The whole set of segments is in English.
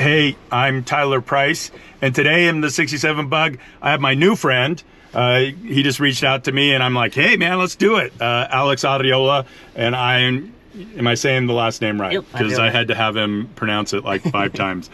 Hey, I'm Tyler Price, and today in the 67 Bug, I have my new friend. He just reached out to me, and I'm like, hey, man, let's do it. Alex Adriola, and am I saying the last name right? Because I had to have him pronounce it like 5 times.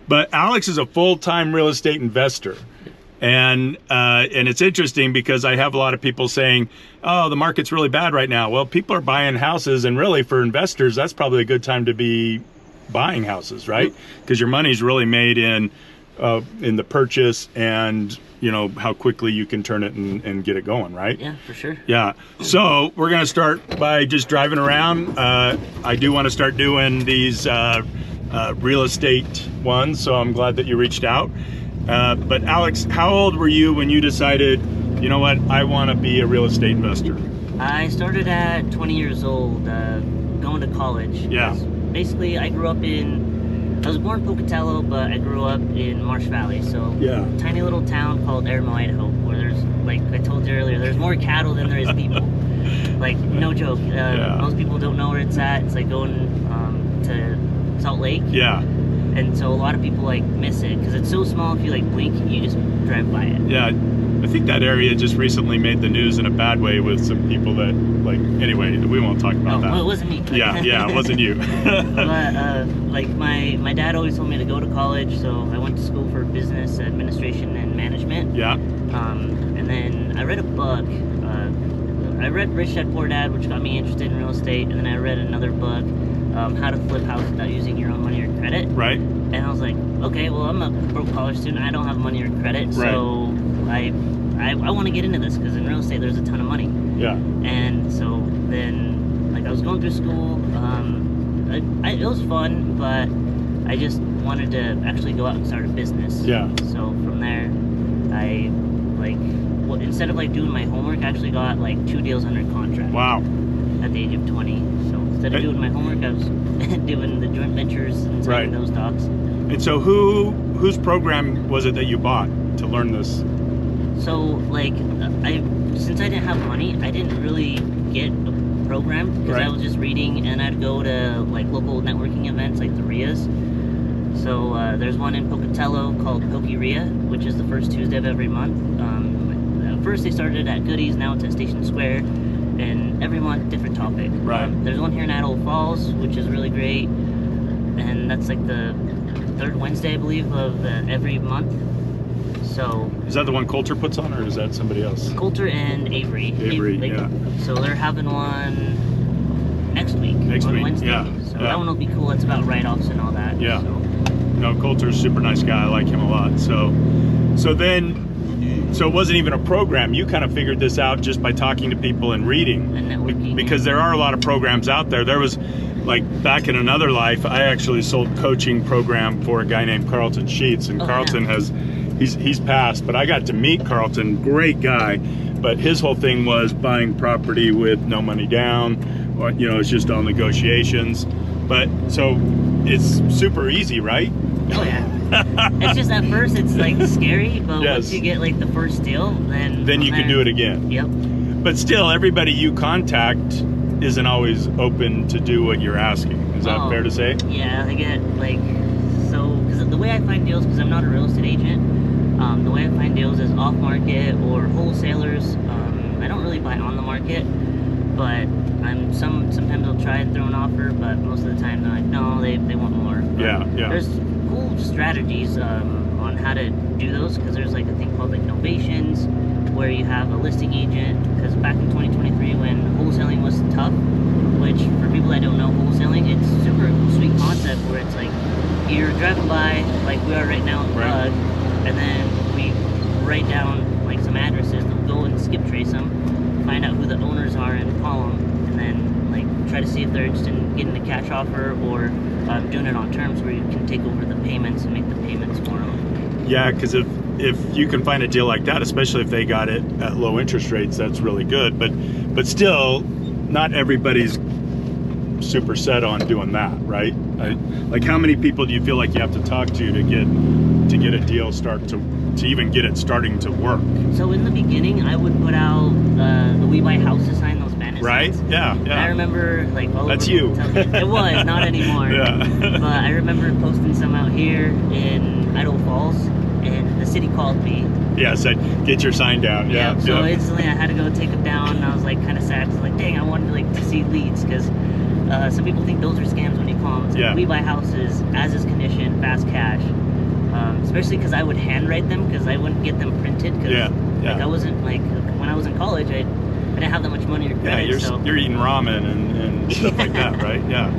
But Alex is a full-time real estate investor. And it's interesting because I have a lot of people saying, oh, the market's really bad right now. Well, people are buying houses, and really for investors, that's probably a good time to be buying houses, right? Because your money's really made in the purchase and, you know, how quickly you can turn it and get it going, right? Yeah, for sure. Yeah. So we're going to start by just driving around. I do want to start doing these real estate ones, so I'm glad that you reached out. But Alex, how old were you when you decided, you know what, I want to be a real estate investor? I started at 20 years old, going to college. Yeah. Basically, I was born in Pocatello, but I grew up in Marsh Valley. So, yeah, tiny little town called Eremo, Idaho, where there's, like I told you earlier, there's more cattle than there is people. Like, no joke. Most people don't know where it's at. It's like going to Salt Lake. Yeah. And so a lot of people like miss it because it's so small. If you like blink, you just drive by it. Yeah, I think that area just recently made the news in a bad way with some people that, like, anyway, we won't talk about that. Well, it wasn't me. Yeah, it wasn't you. But like my dad always told me to go to college, so I went to school for business administration and management. Yeah. And then I read a book. I read Rich Dad Poor Dad, which got me interested in real estate, and then I read another book, How to Flip Houses Without Using Your Own Money or Credit. Right. And I was like, okay, well, I'm a broke college student. I don't have money or credit, so I want to get into this because in real estate there's a ton of money. Yeah. And so then, like, I was going through school. It was fun, but I just wanted to actually go out and start a business. Yeah. So from there, I instead of like doing my homework, I actually got like 2 deals under contract. Wow. At the age of 20. So instead of doing my homework, I was doing the joint ventures and signing those docs. And so whose program was it that you bought to learn this? So like since I didn't have money, I didn't really get a program because I was just reading, and I'd go to like local networking events like the RIAs. So there's one in Pocatello called Poke RIA, which is the first Tuesday of every month. First they started at Goodies, now it's at Station Square, and every month different topic. Right. There's one here in Idaho Falls, which is really great, and that's like the 3rd Wednesday, I believe, of every month. So is that the one Coulter puts on, or is that somebody else? Coulter and Avery. Avery, yeah. So they're having one next week. On Wednesday. Yeah. So that one will be cool. It's about write-offs and all that. Yeah. So. No, Coulter's a super nice guy. I like him a lot. So it wasn't even a program. You kind of figured this out just by talking to people and reading. And networking. Because there are a lot of programs out there. There was, like, back in another life, I actually sold coaching program for a guy named Carlton Sheets, and Carlton he's passed, but I got to meet Carlton, great guy, but his whole thing was buying property with no money down, or, you know, it's just all negotiations. But so it's super easy, right? Oh yeah. It's just at first it's like scary, but once you get like the first deal, then you can do it again. Yep. But still, everybody you contact isn't always open to do what you're asking. Is that fair to say? Yeah, I get like, so because the way I find deals, because I'm not a real estate agent, the way I find deals is off market or wholesalers. I don't really buy on the market, but sometimes I'll try and throw an offer, but most of the time they're like, no, they want more. But yeah. There's cool strategies on how to do those, because there's like a thing called like novations, where you have a listing agent, because back in 2023 when wholesaling was tough, which for people that don't know wholesaling, it's super sweet concept where it's like you're driving by like we are right now in the Bug, and then we write down like some addresses, they'll go and skip trace them, find out who the owners are and call them, and then like try to see if they're interested in getting a cash offer or doing it on terms where you can take over the payments and make the payments for them. Yeah, because if you can find a deal like that, especially if they got it at low interest rates, that's really good. But still, not everybody's super set on doing that, right? Like, how many people do you feel like you have to talk to get to get a deal to even get it starting to work? So in the beginning, I would put out the We Buy Houses sign, those bandit Right? signs. Yeah. I remember like all That's over you. It was not anymore. Yeah. But I remember posting some out here in Idaho Falls, and the city called me. Yeah, said get your sign down. Yeah. So instantly I had to go take them down, and I was like kind of sad. Cause like, dang, I wanted to see leads because some people think those are scams when you call them. It's like, We Buy Houses, as is condition, fast cash. Especially because I would handwrite them because I wouldn't get them printed. Cause like I wasn't like when I was in college, I didn't have that much money or credit. You're eating ramen and stuff like that, right? Yeah.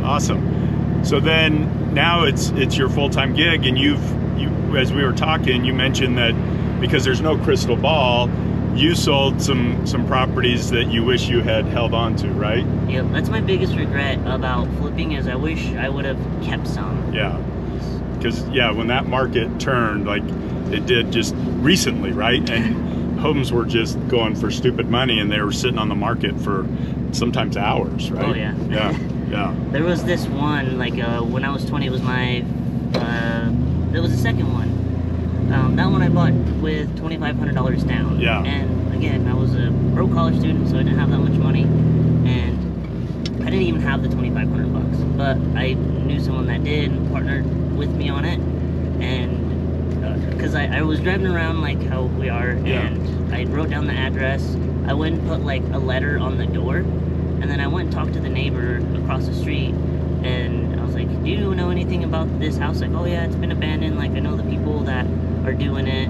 Awesome. So then now it's your full-time gig, and you as we were talking, you mentioned that because there's no crystal ball, you sold some properties that you wish you had held on to, right? Yeah, that's my biggest regret about flipping is I wish I would have kept some. Yeah. Because when that market turned, like it did just recently, right? And homes were just going for stupid money, and they were sitting on the market for sometimes hours, right? Oh yeah. Yeah. There was this one, like when I was 20, it was my, there was a second one. That one I bought with $2,500 down. Yeah. And again, I was a broke college student, so I didn't have that much money, and I didn't even have the $2,500. But I knew someone that did and partnered with me on it, and because I was driving around like how we are, and I wrote down the address. I went and put like a letter on the door, and then I went and talked to the neighbor across the street, and I was like, do you know anything about this house? Like, oh yeah, it's been abandoned, like I know the people that are doing it.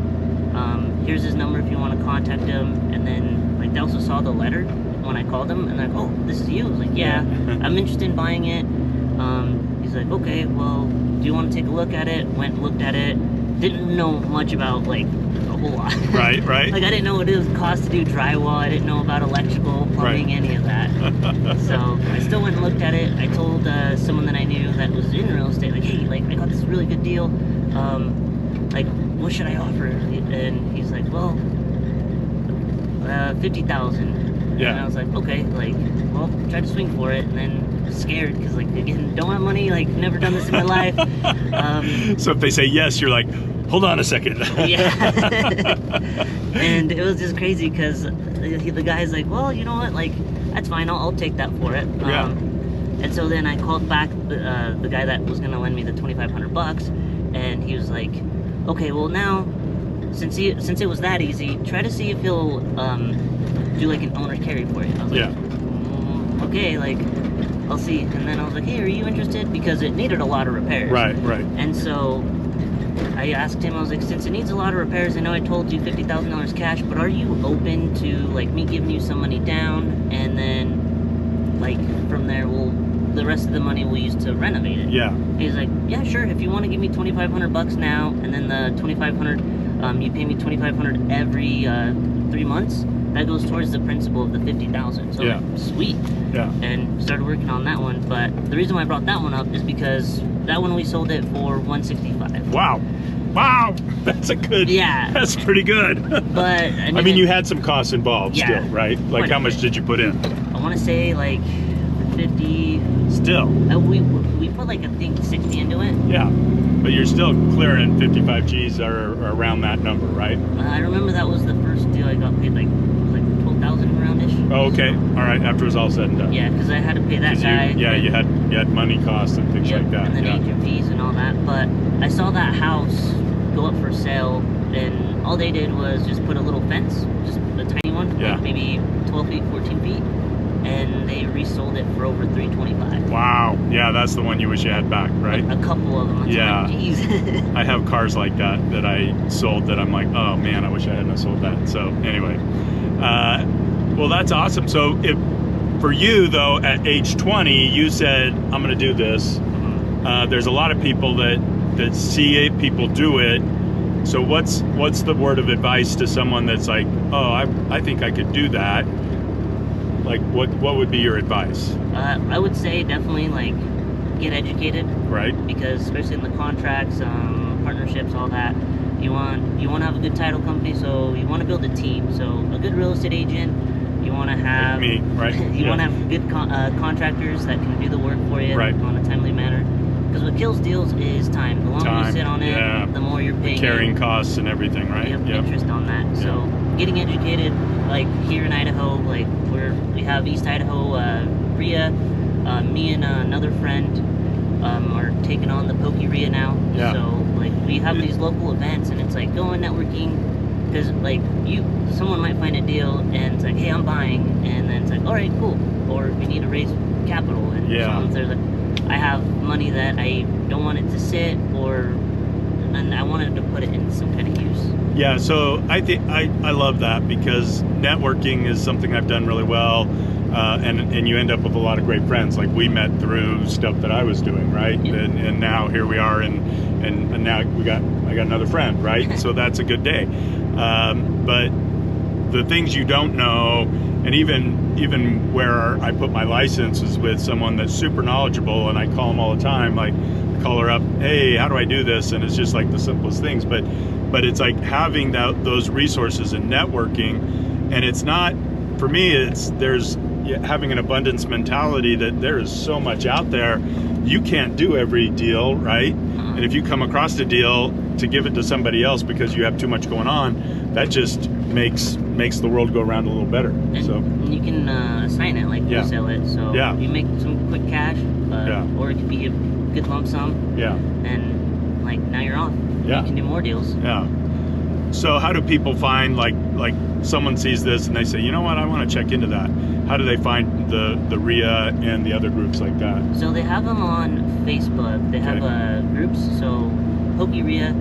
Here's his number if you want to contact him. And then like they also saw the letter when I called them, and they're like, oh, this is you. I was like, yeah, I'm interested in buying it. He's like, okay, well, do you want to take a look at it? Went and looked at it. Didn't know much about like a whole lot. Right. Like I didn't know what it would cost to do drywall. I didn't know about electrical, plumbing, any of that. So I still went and looked at it. I told someone that I knew that was in real estate, like, hey, like I got this really good deal. Like, what should I offer? And he's like, well, 50,000. Yeah. And I was like, okay, like, well, try to swing for it. And then scared because, like, again, don't have money, like, never done this in my life. So if they say yes, you're like, hold on a second. Yeah. And it was just crazy because the guy's like, well, you know what, like, that's fine, I'll take that for it. Yeah. And so then I called back the guy that was going to lend me the $2,500, and he was like, okay, well now, since it was that easy, try to see if he'll do like an owner's carry for you. I was like, okay, like, I'll see. And then I was like, hey, are you interested? Because it needed a lot of repairs. Right. And so I asked him, I was like, since it needs a lot of repairs, I know I told you $50,000 cash, but are you open to like me giving you some money down, and then like from there the rest of the money we'll use to renovate it? Yeah. He's like, yeah, sure. If you want to give me $2,500 now, and then the $2,500, you pay me $2,500 every 3 months. That goes towards the principal of the $50,000. So like, sweet. Yeah. And started working on that one. But the reason why I brought that one up is because that one we sold it for $165. Wow. That's a good. Yeah. That's pretty good. But I mean, you had some costs involved still, right? Like, how much did you put in? I want to say like 50. Still. We put like, I think 60 into it. Yeah. But you're still clearing 55 G's or around that number, right? I remember that was the first deal I got paid like 12,000 roundish. Oh, okay. All right. After it was all said and done. Yeah, because I had to pay that guy. You had money costs and things like that. And then agent fees and all that. But I saw that house go up for sale, and all they did was just put a little fence, just a tiny one, like maybe 12 feet, 14 feet, and they resold it for over $325. Wow. Yeah, that's the one you wish you had back, right? A couple of them. Yeah. Like, geez. I have cars like that I sold that I'm like, oh man, I wish I hadn't sold that. So anyway, well, that's awesome. So for you though, at age 20, you said, I'm going to do this. There's a lot of people that see people do it. So what's the word of advice to someone that's like, oh, I think I could do that? Like, what would be your advice? I would say definitely like get educated, right? Because especially in the contracts, partnerships, all that, you want to have a good title company, so you want to build a team. So a good real estate agent, you want to have me, right? You want to have good contractors that can do the work for you on a timely manner. Because what kills deals is time. The longer you sit on it, the more you're paying. Carrying costs and everything, right? Yep. Interest on that. So getting educated, like here in Idaho, like we have East Idaho RIA. Me and another friend are taking on the Pokey RIA now. Yeah. So like we have these local events, and it's like going networking. Because like someone might find a deal, and it's like, hey, I'm buying, and then it's like, all right, cool. Or we need to raise capital, and someone's there like, I have money that I don't want it to sit, and I wanted to put it in some kind of use. Yeah, so I think I love that, because networking is something I've done really well, and you end up with a lot of great friends. Like we met through stuff that I was doing, right? Yep. And now here we are, and now I got another friend, right? So that's a good day. But the things you don't know, and even where I put my license is with someone that's super knowledgeable, and I call them all the time. Like I call her up, hey, how do I do this? And it's just like the simplest things, but it's like having those resources and networking. And it's not, for me, there's having an abundance mentality that there is so much out there. You can't do every deal, right? And if you come across a deal, to give it to somebody else because you have too much going on, that just makes the world go around a little better. And you can assign it, like wholesale it. So you make some quick cash, or it could be a good lump sum. Yeah. And like now you're off. Yeah. You can do more deals. Yeah. So how do people find, like someone sees this and they say, you know what, I want to check into that. How do they find the RIA and the other groups like that? So they have them on Facebook. They have groups. So Pokey RIA,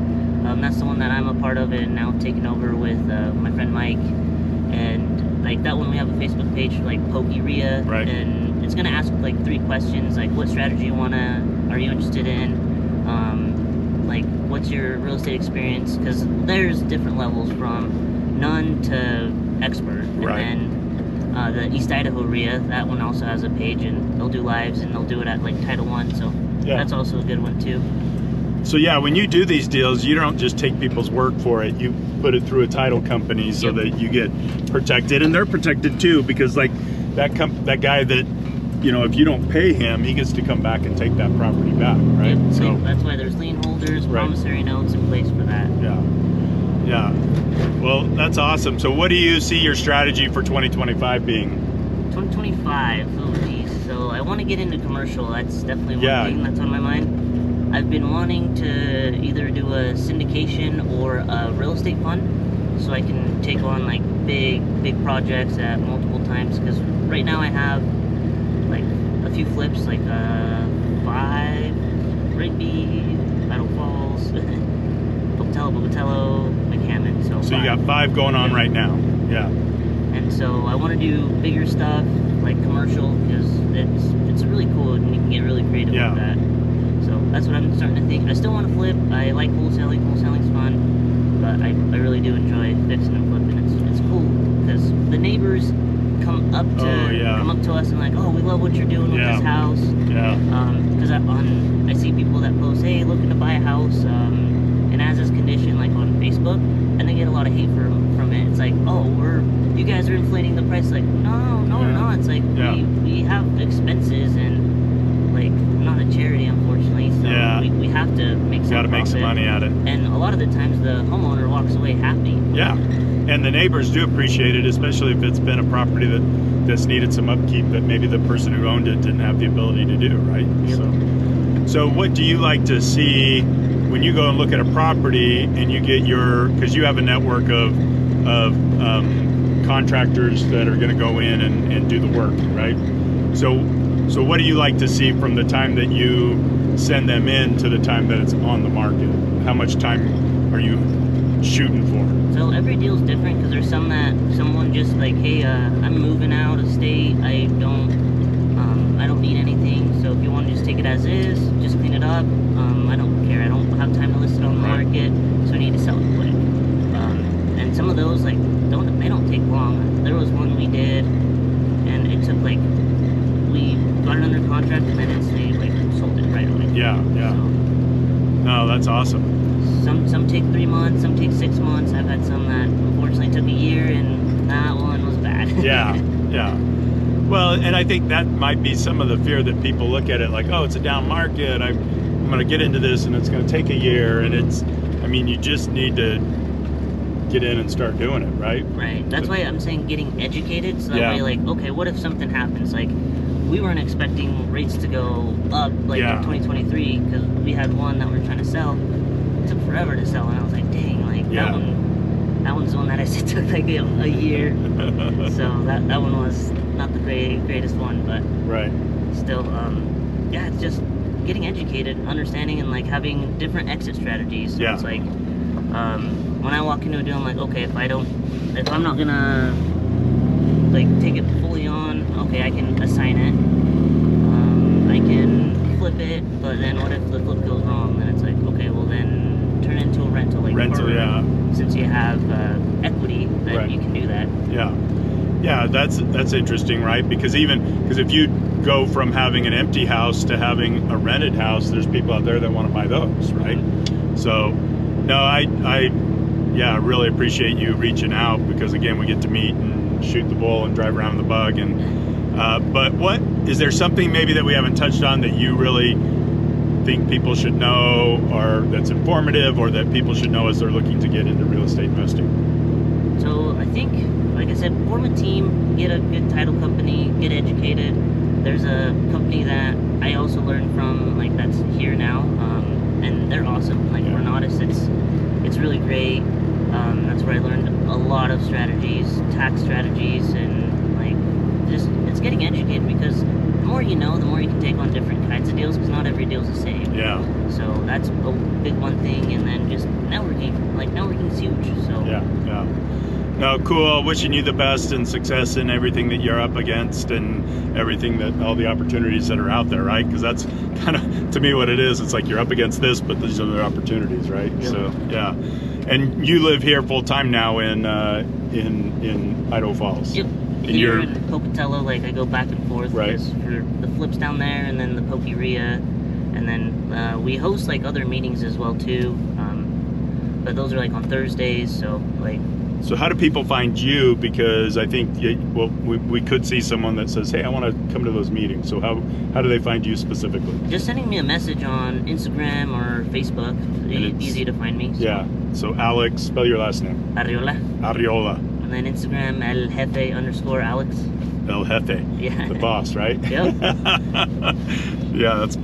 that's the one that I'm a part of, and now taking over with my friend Mike. And like that one, we have a Facebook page like Pokey RIA, right? And it's gonna ask like 3 questions, like what strategy are you interested in? Like what's your real estate experience? Because there's different levels from none to expert. Right. And then the East Idaho RIA, that one also has a page, and they'll do lives, and they'll do it at like Title I. So that's also a good one too. So yeah, when you do these deals, you don't just take people's word for it. You put it through a title company so that you get protected, and they're protected too, because like that guy that, you know, if you don't pay him, he gets to come back and take that property back, right? Yep. So that's why there's lien holders, promissory notes in place for that. Yeah. Well, that's awesome. So what do you see your strategy for 2025 being? 2025, so I want to get into commercial. That's definitely one thing that's on my mind. I've been wanting to either do a syndication or a real estate fund, so I can take on like big projects at multiple times. Because right now I have like a few flips, like 5 Rigby, Idle Falls, Pocatello, McCammon. So you got 5 going on right now. Yeah. And so I want to do bigger stuff, like commercial, because it's really cool, and you can get really creative with that. So that's what I'm starting to think. I still want to flip. I like wholesaling. Wholesaling's fun, but I really do enjoy fixing and flipping. It's cool because the neighbors come up to us and like, oh, we love what you're doing with this house. Yeah. Because I see people that post, hey, looking to buy a house, and as is condition, like on Facebook, and they get a lot of hate from it. It's like, oh, you guys are inflating the price. Like, no, we're not. It's like we have expenses, and like I'm not a charity, unfortunately. So we have to make some. Got to make some money at it. And a lot of the times the homeowner walks away happy. Yeah. And the neighbors do appreciate it, especially if it's been a property that's needed some upkeep that maybe the person who owned it didn't have the ability to do, right? Yep. So what do you like to see when you go and look at a property and you get because you have a network of contractors that are going to go in and do the work, right? So what do you like to see from the time that you send them in to the time that it's on the market? How much time are you shooting for? So every deal is different, because there's someone just like, hey, I'm moving out of state. I don't need anything. So if you want to just take it as is, just clean it up. I don't care. I don't have time to list it on the market, so I need to sell it quick. And some of those they don't take long. There was one we did, and it took we got it under contract, and then they sold it right away. Yeah. So, no, that's awesome. Some take 3 months, some take 6 months. I've had some that unfortunately took a year, and that one was bad. Yeah. Well, and I think that might be some of the fear that people look at it like, oh, it's a down market. I'm going to get into this, and it's going to take a year, and you just need to get in and start doing it, right? Right. That's why I'm saying getting educated, so that Yeah. way, like, okay, what if something happens? Like, we weren't expecting rates to go up, like, Yeah. in 2023, because we had one that we were trying to sell. It took forever to sell, and I was like, dang, like, Yeah. that one's the one that I said took, like, a year. So that one was not the greatest one, but Right. still, yeah, it's just getting educated, understanding, and, like, having different exit strategies. So Yeah. it's like, when I walk into a deal, I'm like, okay, if I'm not gonna, like, take it fully on, okay, I can assign it, I can flip it, but then what if the flip goes wrong? Then it's like, okay, well then turn it into a rental, like, Rental, or, yeah. since you have equity, then Right. you can do that. Yeah. Yeah, that's interesting, right? Because if you go from having an empty house to having a rented house, there's people out there that want to buy those, right? So, no, I really appreciate you reaching out, because again, we get to meet and shoot the bull and drive around in the bug. And but is there something maybe that we haven't touched on that you really think people should know, or that's informative, or that people should know as they're looking to get into real estate investing? So I think, like I said, form a team, get a good title company, get educated. There's a company that I also learned from, like, that's here now, and they're awesome. Like, Yeah. Renatus, it's really great. That's where I learned a lot of strategies, tax strategies, and, like, just it's getting educated, because the more you know, the more you can take on different kinds of deals, because not every deal's the same. Yeah. So that's a big one thing, and then just networking. Like, networking's huge. So Yeah. No, cool. Wishing you the best and success in everything that you're up against, and everything all the opportunities that are out there, right? Because that's kind of, to me, what it is. It's like you're up against this, but these are the opportunities, right? Yep. So, yeah. And you live here full time now in Idaho Falls. Yep. And Here you're in Pocatello, like, I go back and forth, Right. just for the flips down there, and then the Pokeria, and then we host, like, other meetings as well too. But those are, like, on Thursdays, so, like. So how do people find you? Because I think, we could see someone that says, hey, I want to come to those meetings. So how do they find you specifically? Just sending me a message on Instagram or Facebook. It's easy to find me. So. Yeah. So Alex, spell your last name. Arriola. Arriola. And then Instagram, Hefe_Alex. El Hefe. Yeah. The boss, right? Yep. Yeah, that's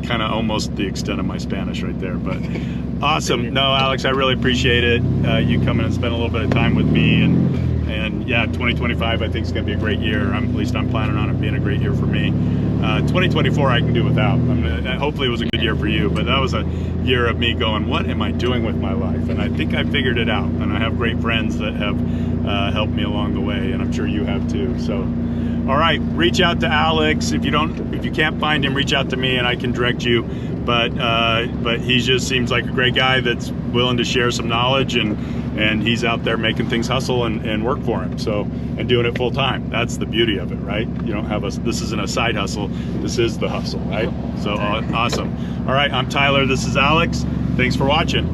kind of almost the extent of my Spanish right there. But awesome. No, Alex, I really appreciate it. You coming and spend a little bit of time with me. And yeah, 2025 I think is going to be a great year. At least I'm planning on it being a great year for me. 2024 I can do without. Hopefully it was a good year for you, but that was a year of me going, what am I doing with my life? And I think I figured it out. And I have great friends that have helped me along the way, and I'm sure you have too. So, all right, reach out to Alex. If you can't find him, reach out to me and I can direct you. But he just seems like a great guy that's willing to share some knowledge, and he's out there making things hustle and work for him. So, and doing it full time. That's the beauty of it, right? You don't have this isn't a side hustle. This is the hustle, right? So awesome. All right, I'm Tyler. This is Alex. Thanks for watching.